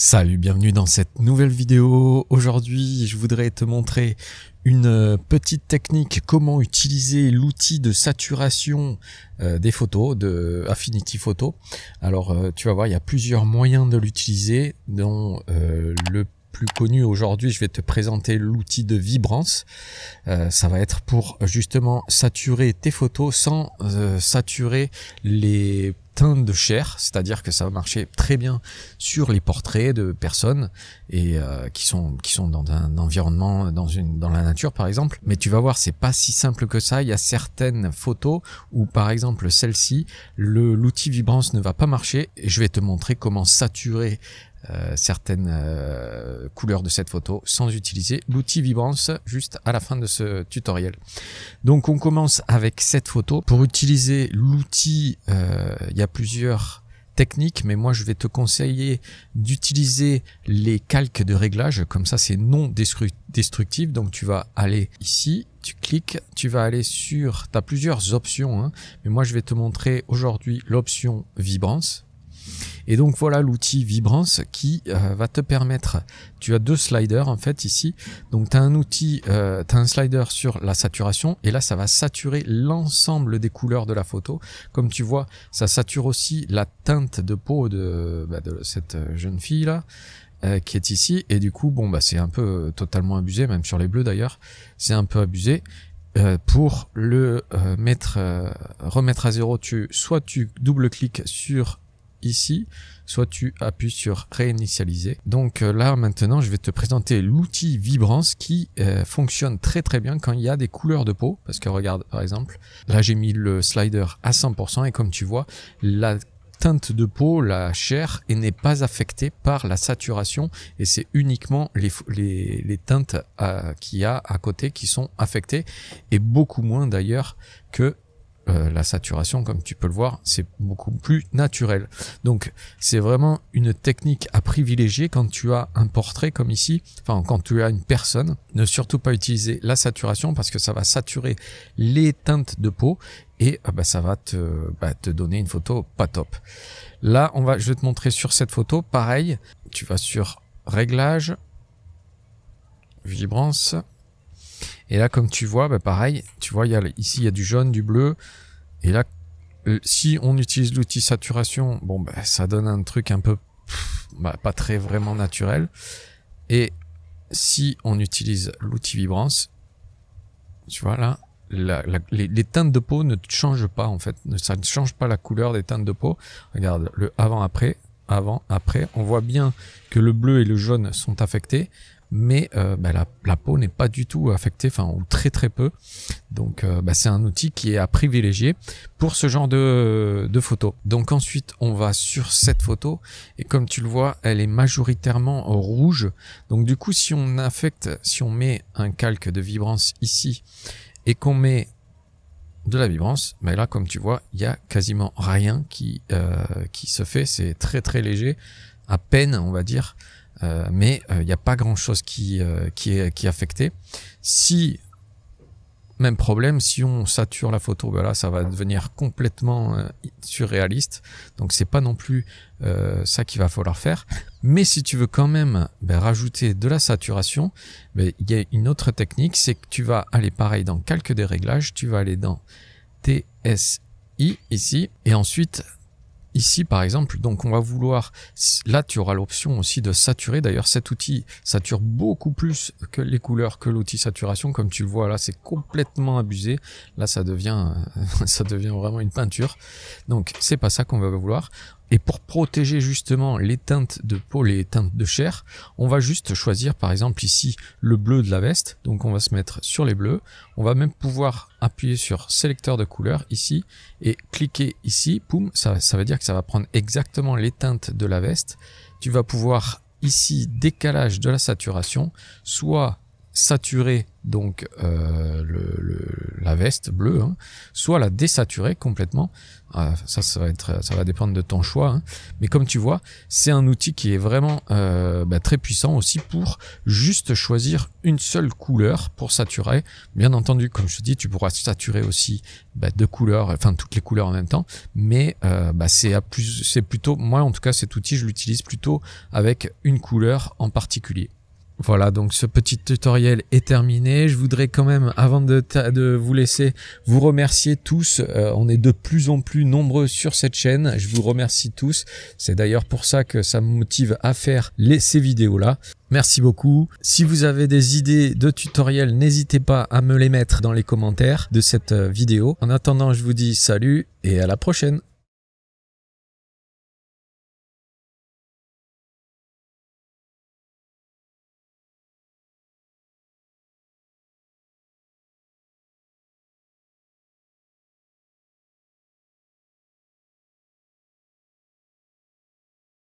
Salut, bienvenue dans cette nouvelle vidéo. Aujourd'hui, je voudrais te montrer une petite technique, comment utiliser l'outil de saturation des photos de Affinity Photo. Alors, tu vas voir, il y a plusieurs moyens de l'utiliser, dont le plus connu aujourd'hui, je vais te présenter l'outil de vibrance. Ça va être pour justement saturer tes photos sans saturer les teintes de chair, c'est-à-dire que ça va marcher très bien sur les portraits de personnes et qui sont dans un environnement, dans la nature par exemple. Mais tu vas voir, c'est pas si simple que ça. Il y a certaines photos où par exemple celle-ci, l'outil vibrance ne va pas marcher et je vais te montrer comment saturer certaines couleurs de cette photo sans utiliser l'outil vibrance juste à la fin de ce tutoriel. Donc on commence avec cette photo. Pour utiliser l'outil, il y a plusieurs techniques, mais moi je vais te conseiller d'utiliser les calques de réglage, comme ça c'est non destructif. Donc tu vas aller ici, tu cliques, tu vas aller sur, tu as plusieurs options, hein, mais moi je vais te montrer aujourd'hui l'option vibrance. Et donc voilà l'outil vibrance qui va te permettre, tu as deux sliders en fait ici, donc tu as un outil, tu as un slider sur la saturation et là ça va saturer l'ensemble des couleurs de la photo. Comme tu vois, ça sature aussi la teinte de peau de cette jeune fille là qui est ici, et du coup bon c'est un peu totalement abusé, même sur les bleus d'ailleurs, c'est un peu abusé. Pour le remettre à zéro, soit tu double-cliques sur ici, soit tu appuies sur réinitialiser. Donc là maintenant je vais te présenter l'outil vibrance qui fonctionne très très bien quand il y a des couleurs de peau, parce que regarde par exemple, là j'ai mis le slider à 100% et comme tu vois, la teinte de peau, la chair, n'est pas affectée par la saturation et c'est uniquement les teintes qu'il y a à côté qui sont affectées, et beaucoup moins d'ailleurs que la saturation. Comme tu peux le voir, c'est beaucoup plus naturel. Donc c'est vraiment une technique à privilégier quand tu as un portrait comme ici, enfin quand tu as une personne. Ne surtout pas utiliser la saturation parce que ça va saturer les teintes de peau et ça va te donner une photo pas top. Là je vais te montrer sur cette photo, pareil, tu vas sur réglages, vibrance. Et là, comme tu vois, pareil, tu vois, ici il y a du jaune, du bleu. Et là, si on utilise l'outil saturation, ça donne un truc un peu pas très vraiment naturel. Et si on utilise l'outil vibrance, tu vois là, les teintes de peau ne changent pas en fait. Ça ne change pas la couleur des teintes de peau. Regarde, le avant-après, on voit bien que le bleu et le jaune sont affectés. Mais la peau n'est pas du tout affectée, ou très très peu. Donc c'est un outil qui est à privilégier pour ce genre de photos. Donc ensuite on va sur cette photo et comme tu le vois, elle est majoritairement rouge. Donc du coup si on met un calque de vibrance ici et qu'on met de la vibrance, là comme tu vois, il y a quasiment rien qui se fait. C'est très très léger, à peine on va dire. Mais il n'y a pas grand chose qui est affecté. Même problème, si on sature la photo, là ça va devenir complètement surréaliste. Donc c'est pas non plus ça qu'il va falloir faire. Mais si tu veux quand même rajouter de la saturation, il y a une autre technique, c'est que tu vas aller pareil dans calque des réglages, tu vas aller dans TSI ici, et ensuite ici par exemple, donc on va vouloir, là tu auras l'option aussi de saturer. D'ailleurs cet outil sature beaucoup plus que les couleurs que l'outil saturation. Comme tu le vois là, c'est complètement abusé. Là ça devient vraiment une peinture. Donc c'est pas ça qu'on va vouloir. Et pour protéger justement les teintes de peau, les teintes de chair, on va juste choisir par exemple ici le bleu de la veste. Donc on va se mettre sur les bleus. On va même pouvoir appuyer sur sélecteur de couleurs ici et cliquer ici. Poum, ça veut dire que ça va prendre exactement les teintes de la veste. Tu vas pouvoir ici décalage de la saturation, soit saturer donc la veste bleue, hein, soit la désaturer complètement. Ça va dépendre de ton choix, hein. Mais comme tu vois, c'est un outil qui est vraiment très puissant aussi pour juste choisir une seule couleur pour saturer. Bien entendu, comme je te dis, tu pourras saturer aussi deux couleurs, enfin toutes les couleurs en même temps, mais c'est plutôt, moi en tout cas cet outil je l'utilise plutôt avec une couleur en particulier. Voilà, donc ce petit tutoriel est terminé. Je voudrais quand même, avant de vous laisser, vous remercier tous. On est de plus en plus nombreux sur cette chaîne. Je vous remercie tous. C'est d'ailleurs pour ça que ça me motive à faire ces vidéos-là. Merci beaucoup. Si vous avez des idées de tutoriels, n'hésitez pas à me les mettre dans les commentaires de cette vidéo. En attendant, je vous dis salut et à la prochaine.